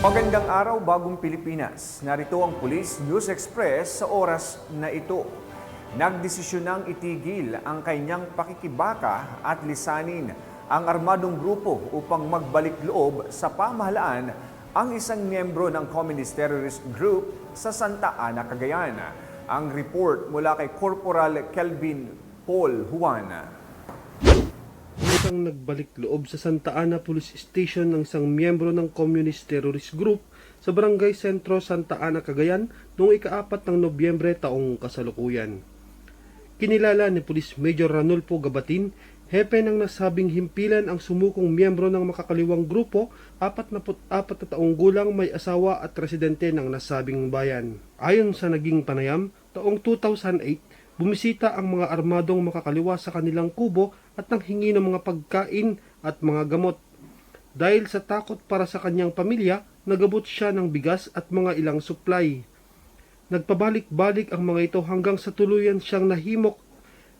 Magandang araw, bagong Pilipinas. Narito ang Police News Express sa oras na ito. Nagdesisyon nang itigil ang kanyang pakikibaka at lisanin ang armadong grupo upang magbalik loob sa pamahalaan ang isang miyembro ng Communist Terrorist Group sa Santa Ana, Cagayan. Ang report mula kay Corporal Kelvin Paul Juan. Isang nagbalik loob sa Santa Ana Police Station ng isang miyembro ng Communist Terrorist Group sa Barangay Sentro, Santa Ana, Cagayan noong ika-4 ng Nobyembre taong kasalukuyan. Kinilala ni Police Major Ranulfo Gabatin, hepe ng nasabing himpilan ang sumukong miyembro ng makakaliwang grupo, 44 na taong gulang, may asawa at residente ng nasabing bayan. Ayon sa naging panayam, taong 2008, bumisita ang mga armadong makakaliwa sa kanilang kubo at nanghingi ng mga pagkain at mga gamot. Dahil sa takot para sa kanyang pamilya, nagabot siya ng bigas at mga ilang supply. Nagpabalik-balik ang mga ito hanggang sa tuluyan siyang nahimok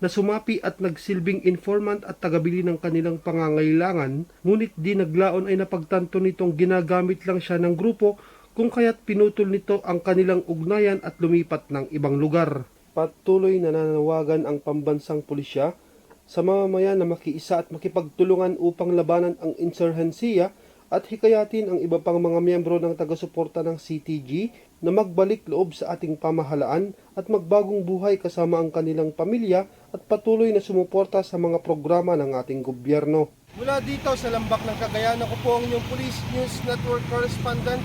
na sumapi at nagsilbing informant at tagabili ng kanilang pangangailangan, ngunit di naglaon ay napagtanto nitong ginagamit lang siya ng grupo kung kaya't pinutol nito ang kanilang ugnayan at lumipat ng ibang lugar. Patuloy na nananawagan ang pambansang pulisya sa mamamayan na makiisa at makipagtulungan upang labanan ang insurhensiya at hikayatin ang iba pang mga miyembro ng taga-suporta ng CTG na magbalik loob sa ating pamahalaan at magbagong buhay kasama ang kanilang pamilya at patuloy na sumuporta sa mga programa ng ating gobyerno. Mula dito sa Lambak ng Cagayan, ako po ang inyong Police News Network Correspondent,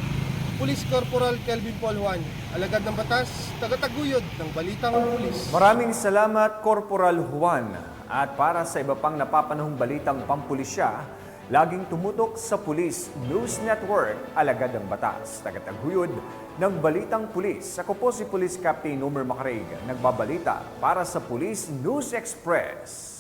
Police Corporal Kelvin Paul Juan, alagad ng batas, tagataguyod ng Balitang Pulis. Maraming salamat, Corporal Juan. At para sa iba pang napapanahong balitang pampulisya, laging tumutok sa Police News Network, alagad ng batas, tagataguyod ng Balitang Pulis. Ako po si Police Captain Omer Macarig, nagbabalita para sa Police News Express.